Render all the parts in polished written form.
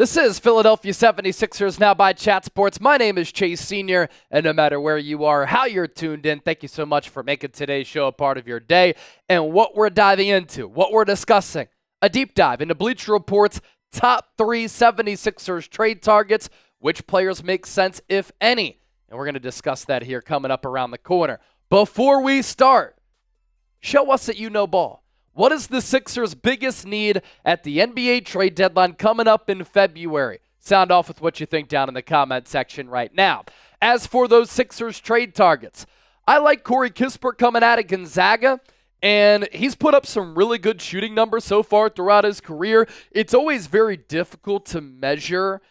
This is Philadelphia 76ers Now by Chat Sports. My name is Chase Sr., and no matter where you are, how you're tuned in, thank you so much for making today's show a part of your day. And what we're diving into, what we're discussing, a deep dive into Bleacher Report's top 3 76ers trade targets, which players make sense, if any. And we're going to discuss that here coming up around the corner. Before we start, show us that you know ball. What is the Sixers' biggest need at the NBA trade deadline coming up in February? Sound off with what you think down in the comment section right now. As for those Sixers trade targets, I like Corey Kispert coming out of Gonzaga, and he's put up some really good shooting numbers so far throughout his career. It's always very difficult to measure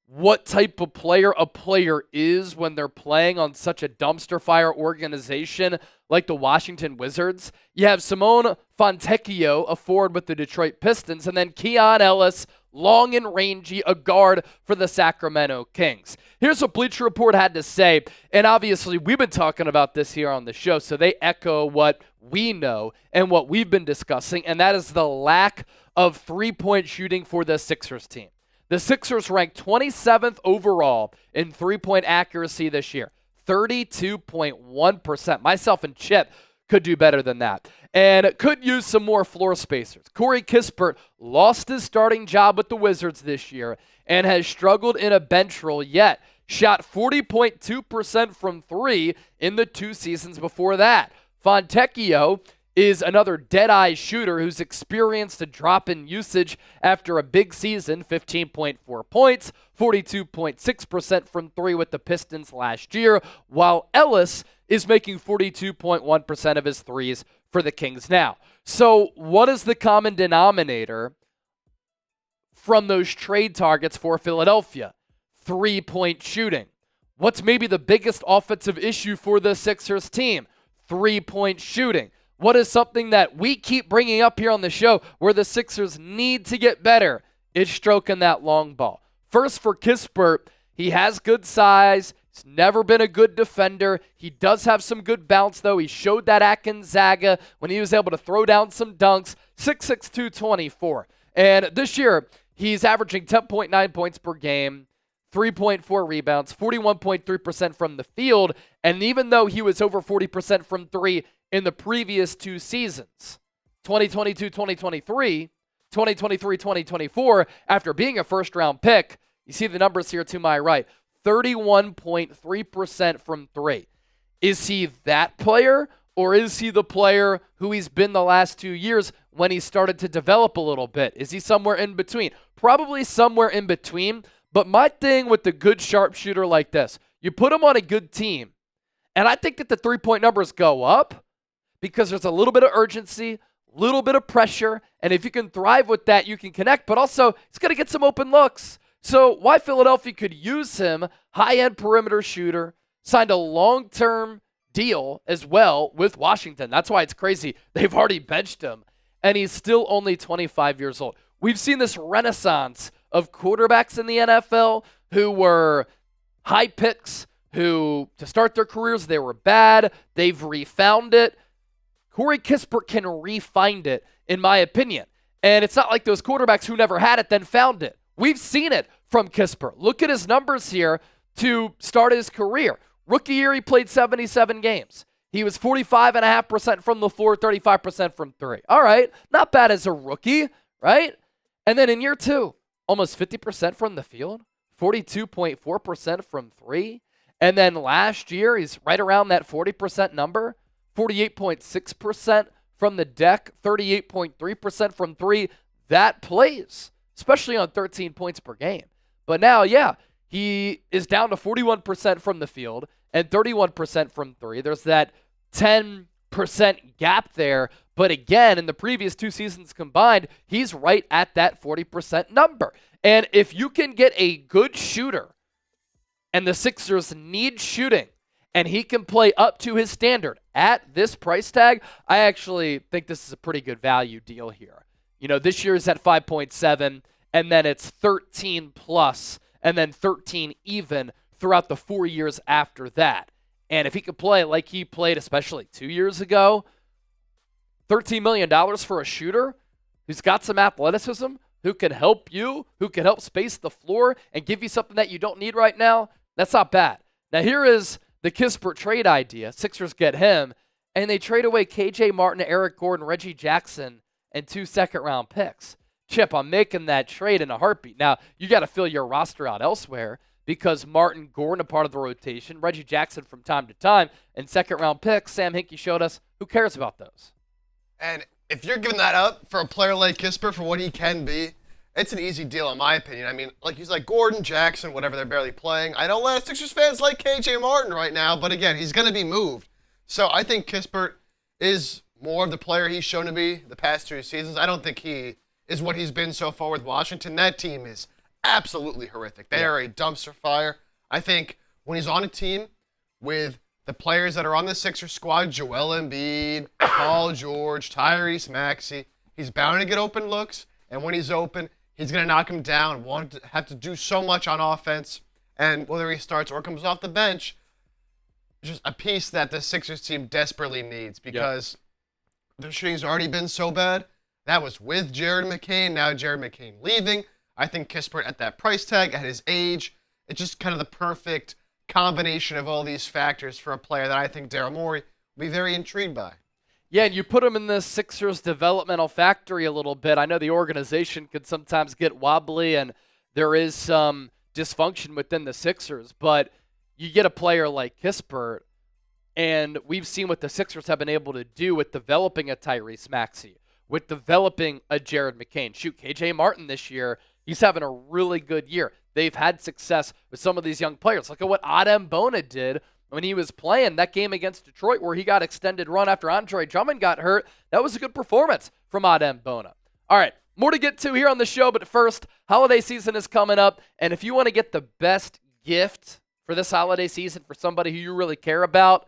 what type of player a player is when they're playing on such a dumpster fire organization like the Washington Wizards. You have Simone Fontecchio, a forward with the Detroit Pistons, and then Keon Ellis, long and rangy, a guard for the Sacramento Kings. Here's what Bleacher Report had to say, and obviously we've been talking about this here on the show, so they echo what we know and what we've been discussing, and that is the lack of three-point shooting for the Sixers team. The Sixers ranked 27th overall in three-point accuracy this year, 32.1%. Myself and Chip could do better than that, and could use some more floor spacers. Corey Kispert lost his starting job with the Wizards this year and has struggled in a bench role, yet shot 40.2% from three in the 2 seasons before that. Fontecchio is another dead-eye shooter who's experienced a drop in usage after a big season, 15.4 points, 42.6% from three with the Pistons last year, while Ellis is making 42.1% of his threes for the Kings now. So what is the common denominator from those trade targets for Philadelphia? Three-point shooting. What's maybe the biggest offensive issue for the Sixers team? Three-point shooting. What is something that we keep bringing up here on the show where the Sixers need to get better? It's stroking that long ball. First, for Kispert, he has good size. He's never been a good defender. He does have some good bounce, though. He showed that at Gonzaga when he was able to throw down some dunks. 6'6", 224. And this year, he's averaging 10.9 points per game, 3.4 rebounds, 41.3% from the field. And even though he was over 40% from three in the previous 2 seasons, 2022-2023, 2023-2024, after being a first-round pick, you see the numbers here to my right, 31.3% from three. Is he that player, or is he the player who he's been the last 2 years when he started to develop a little bit? Is he somewhere in between? Probably somewhere in between, but my thing with the good sharpshooter like this, you put him on a good team, and I think that the three-point numbers go up because there's a little bit of urgency, a little bit of pressure, and if you can thrive with that, you can connect, but also he's going to get some open looks. So why Philadelphia could use him, high-end perimeter shooter, signed a long-term deal as well with Washington. That's why it's crazy. They've already benched him, and he's still only 25 years old. We've seen this renaissance of quarterbacks in the NFL who were high picks, who to start their careers, they were bad. They've refound it. Corey Kispert can refind it, in my opinion. And it's not like those quarterbacks who never had it then found it. We've seen it from Kispert. Look at his numbers here to start his career. Rookie year, he played 77 games. He was 45.5% from the floor, 35% from three. All right, not bad as a rookie, right? And then in year 2, almost 50% from the field, 42.4% from three. And then last year, he's right around that 40% number, 48.6% from the deck, 38.3% from three. That plays, especially on 13 points per game. But now, yeah, he is down to 41% from the field and 31% from three. There's that 10% gap there. But again, in the previous 2 seasons combined, he's right at that 40% number. And if you can get a good shooter, and the Sixers need shooting, and he can play up to his standard at this price tag, I actually think this is a pretty good value deal here. You know, this year is at 5.7, and then it's 13 plus, and then 13 even throughout the 4 years after that. And if he could play like he played, especially 2 years ago, $13 million for a shooter who's got some athleticism, who can help you, who can help space the floor and give you something that you don't need right now, that's not bad. Now here is the Kispert trade idea. Sixers get him, and they trade away KJ Martin, Eric Gordon, Reggie Jackson, and 2 second-round picks. Chip, I'm making that trade in a heartbeat. Now, you got to fill your roster out elsewhere because Martin, Gordon, a part of the rotation, Reggie Jackson from time to time, and second-round picks, Sam Hinkie showed us, who cares about those? And if you're giving that up for a player like Kispert for what he can be, it's an easy deal in my opinion. I mean, like he's like Gordon, Jackson, whatever, they're barely playing. I know a lot of Sixers fans like KJ Martin right now, but again, he's going to be moved. So I think Kispert is more of the player he's shown to be the past 2 seasons. I don't think he is what he's been so far with Washington. That team is absolutely horrific. They are a dumpster fire. I think when he's on a team with the players that are on the Sixers squad, Joel Embiid, Paul George, Tyrese Maxey, he's bound to get open looks, and when he's open, he's going to knock him down, want to have to do so much on offense, and whether he starts or comes off the bench, just a piece that the Sixers team desperately needs because their shooting's already been so bad. That was with Jared McCain. Now Jared McCain leaving. I think Kispert at that price tag, at his age, it's just kind of the perfect combination of all these factors for a player that I think Daryl Morey will be very intrigued by. Yeah, and you put him in the Sixers developmental factory a little bit. I know the organization could sometimes get wobbly and there is some dysfunction within the Sixers, but you get a player like Kispert, and we've seen what the Sixers have been able to do with developing a Tyrese Maxey, with developing a Jared McCain. Shoot, KJ Martin this year, he's having a really good year. They've had success with some of these young players. Look at what Adem Bona did when he was playing that game against Detroit where he got extended run after Andre Drummond got hurt. That was a good performance from Adem Bona. All right, more to get to here on the show, but first, holiday season is coming up, and if you want to get the best gift for this holiday season for somebody who you really care about,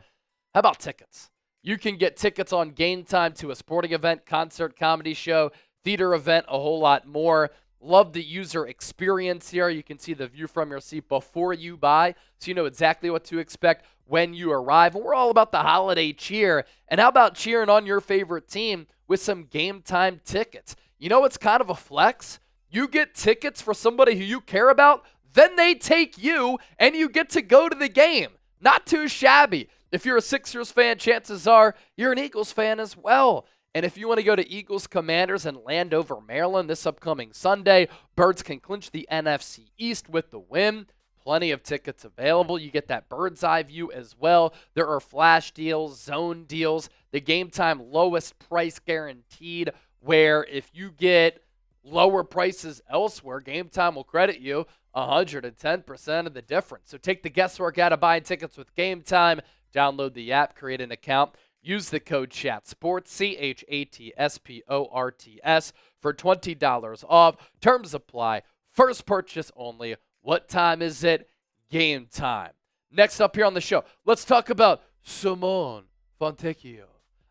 how about tickets? You can get tickets on Game Time to a sporting event, concert, comedy show, theater event, a whole lot more. Love the user experience here. You can see the view from your seat before you buy, so you know exactly what to expect when you arrive. And we're all about the holiday cheer. And how about cheering on your favorite team with some Game Time tickets? You know it's kind of a flex? You get tickets for somebody who you care about, then they take you, and you get to go to the game. Not too shabby. If you're a Sixers fan, chances are you're an Eagles fan as well. And if you want to go to Eagles Commanders in Landover, Maryland this upcoming Sunday, Birds can clinch the NFC East with the win. Plenty of tickets available. You get that bird's eye view as well. There are flash deals, zone deals, the Game Time lowest price guaranteed, where if you get lower prices elsewhere, Game Time will credit you 110% of the difference. So take the guesswork out of buying tickets with Game Time. Download the app, create an account, use the code CHATSPORTS, CHATSPORTS, for $20 off. Terms apply. First purchase only. What time is it? Game time. Next up here on the show, let's talk about Simone Fontecchio.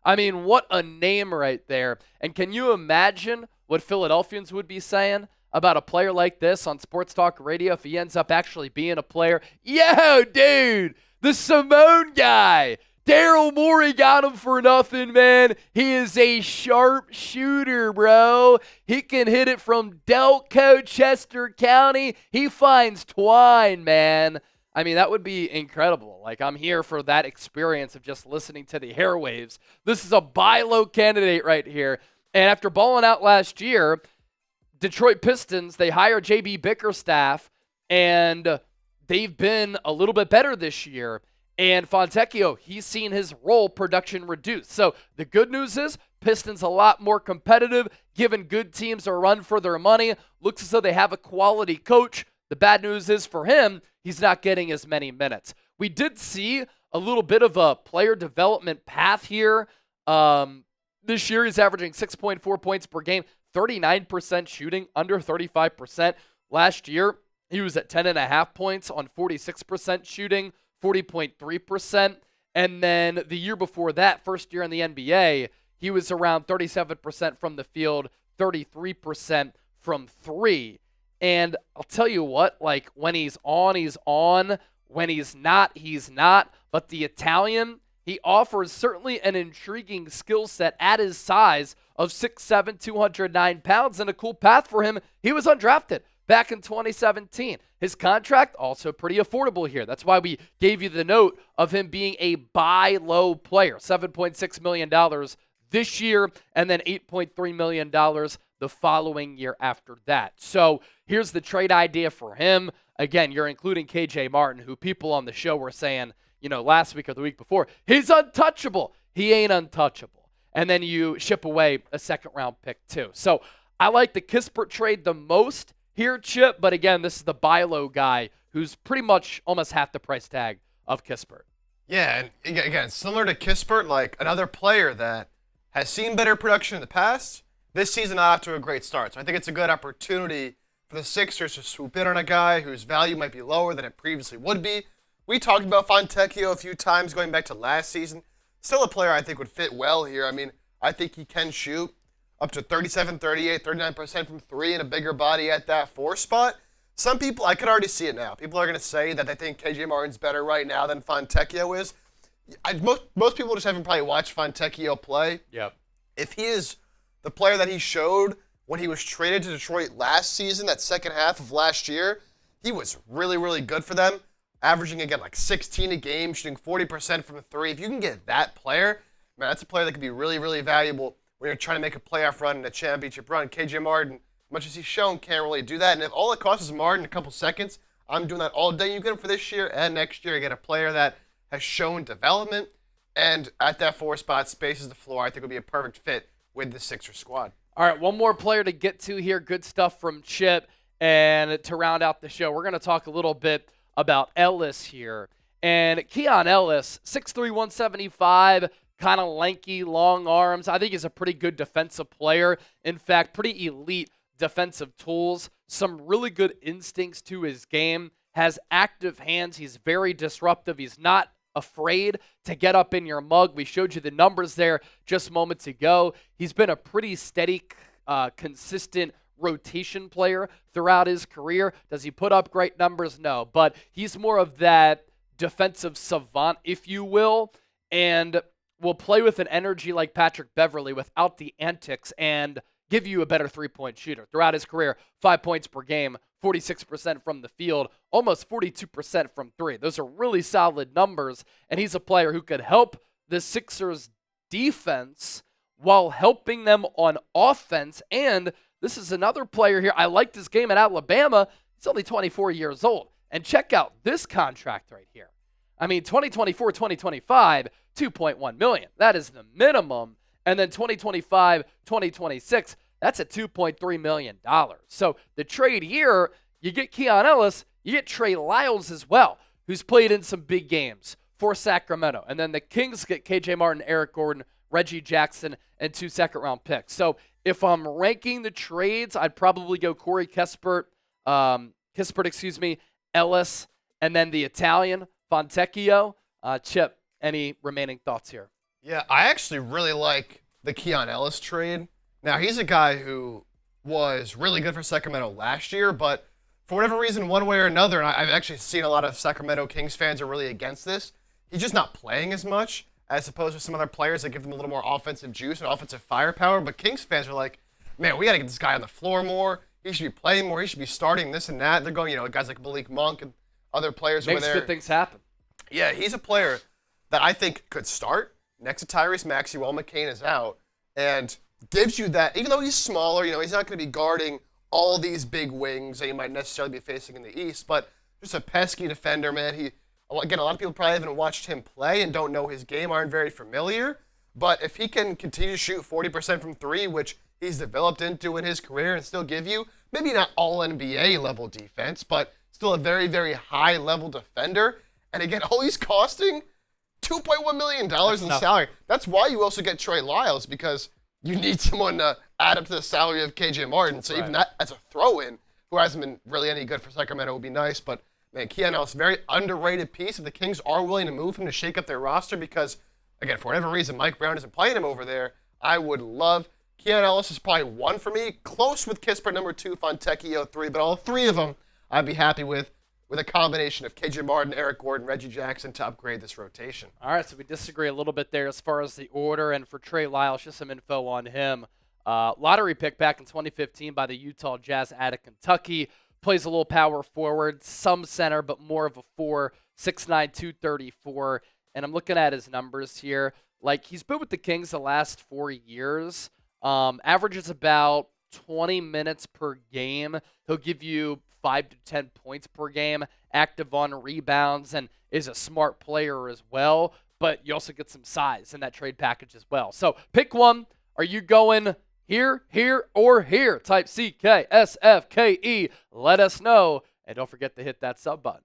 I mean, what a name right there. And can you imagine what Philadelphians would be saying about a player like this on Sports Talk Radio if he ends up actually being a player? Yo, dude, the Simone guy. Daryl Morey got him for nothing, man. He is a sharp shooter, bro. He can hit it from Delco, Chester County. He finds twine, man. I mean, that would be incredible. Like, I'm here for that experience of just listening to the airwaves. This is a buy low candidate right here. And after balling out last year, Detroit Pistons, they hired J.B. Bickerstaff, and they've been a little bit better this year. And Fontecchio, he's seen his role production reduced. So the good news is Pistons a lot more competitive, giving good teams a run for their money. Looks as though they have a quality coach. The bad news is for him, he's not getting as many minutes. We did see a little bit of a player development path here. This year he's averaging 6.4 points per game, 39% shooting, under 35%. Last year he was at 10.5 points on 46% shooting, 40.3%. And then the year before that, first year in the NBA, he was around 37% from the field, 33% from three. And I'll tell you what, like, when he's on, he's on. When he's not, he's not. But the Italian, He offers certainly an intriguing skill set at his size of 6'7", 209 pounds, and a cool path for him. He was undrafted back in 2017. His contract also pretty affordable here. That's why we gave you the note of him being a buy low player. $7.6 million this year, and then $8.3 million the following year after that. So here's the trade idea for him. Again, you're including KJ Martin, who people on the show were saying, last week or the week before, he's untouchable. He ain't untouchable. And then you ship away a second-round pick too. So I like the Kispert trade the most here, Chip. But again, this is the buy low guy who's pretty much almost half the price tag of Kispert. Yeah, and again, similar to Kispert, like another player that has seen better production in the past, this season not off to a great start. So I think it's a good opportunity for the Sixers to swoop in on a guy whose value might be lower than it previously would be. We talked about Fontecchio a few times going back to last season. Still a player I think would fit well here. I mean, I think he can shoot up to 37, 38, 39% from three and a bigger body at that 4 spot. Some people, I could already see it now. People are going to say that they think KJ Martin's better right now than Fontecchio is. Most people just haven't probably watched Fontecchio play. Yep. If he is the player that he showed when he was traded to Detroit last season, that second half of last year, he was really, really good for them, averaging, again, like 16 a game, shooting 40% from 3. If you can get that player, man, that's a player that could be really, really valuable when you're trying to make a playoff run and a championship run. KJ Martin, much as he's shown, can't really do that. And if all it costs is Martin a couple seconds, I'm doing that all day. You get him for this year and next year. You get a player that has shown development, and at that 4 spot, spaces the floor. I think would be a perfect fit with the Sixers squad. All right, one more player to get to here. Good stuff from Chip. And to round out the show, we're going to talk a little bit about Ellis here. And Keon Ellis, 6'3", 175, kind of lanky, long arms. I think he's a pretty good defensive player. In fact, pretty elite defensive tools. Some really good instincts to his game. Has active hands. He's very disruptive. He's not afraid to get up in your mug. We showed you the numbers there just moments ago. He's been a pretty steady, consistent rotation player throughout his career. Does he put up great numbers? No, but he's more of that defensive savant, if you will, and will play with an energy like Patrick Beverley without the antics and give you a better three-point shooter. Throughout his career, 5 points per game, 46% from the field, almost 42% from 3. Those are really solid numbers, and he's a player who could help the Sixers' defense while helping them on offense. And this is another player here. I liked his game at Alabama. He's only 24 years old. And check out this contract right here. I mean, 2024, 2025, $2.1 million. That is the minimum. And then 2025, 2026, that's at $2.3 million. So the trade here, you get Keon Ellis, you get Trey Lyles as well, who's played in some big games for Sacramento. And then the Kings get KJ Martin, Eric Gordon, Reggie Jackson, and 2 second-round picks. So if I'm ranking the trades, I'd probably go Corey Kispert, Ellis, and then the Italian, Fontecchio. Chip, any remaining thoughts here? Yeah, I actually really like the Keon Ellis trade. Now, he's a guy who was really good for Sacramento last year, but for whatever reason, one way or another, and I've actually seen a lot of Sacramento Kings fans are really against this, he's just not playing as much as opposed to some other players that give them a little more offensive juice and offensive firepower. But Kings fans are like, man, we got to get this guy on the floor more. He should be playing more. He should be starting this and that. They're going, guys like Malik Monk and other players over there. Makes good things happen. Yeah, he's a player that I think could start next to Tyrese Maxey while McCain is out, and gives you that, even though he's smaller, he's not going to be guarding all these big wings that you might necessarily be facing in the East, but just a pesky defender, man. Again, a lot of people probably haven't watched him play and don't know his game, aren't very familiar, but if he can continue to shoot 40% from 3, which he's developed into in his career, and still give you, maybe not all NBA level defense, but still a very, very high level defender, and again, all he's costing $2.1 million in salary. That's why you also get Trey Lyles, because you need someone to add up to the salary of KJ Martin. So even that as a throw-in, who hasn't been really any good for Sacramento, would be nice. But, man, Keon Ellis, very underrated piece. If the Kings are willing to move him to shake up their roster because, again, for whatever reason, Mike Brown isn't playing him over there, I would love. Keon Ellis is probably 1 for me. Close with Kispert, number 2, Fontecchio 3. But all 3 of them I'd be happy with. with a combination of KJ Martin, Eric Gordon, Reggie Jackson to upgrade this rotation. All right, so we disagree a little bit there as far as the order. And for Trey Lyles, just some info on him. Lottery pick back in 2015 by the Utah Jazz out of Kentucky. Plays a little power forward, some center, but more of a 4, 6'9", 234. And I'm looking at his numbers here. Like, he's been with the Kings the last 4 years. Averages about 20 minutes per game. He'll give you 5 to 10 points per game, active on rebounds, and is a smart player as well. But you also get some size in that trade package as well. So pick one. Are you going here, or here? Type CKSFKE. Let us know. And don't forget to hit that sub button.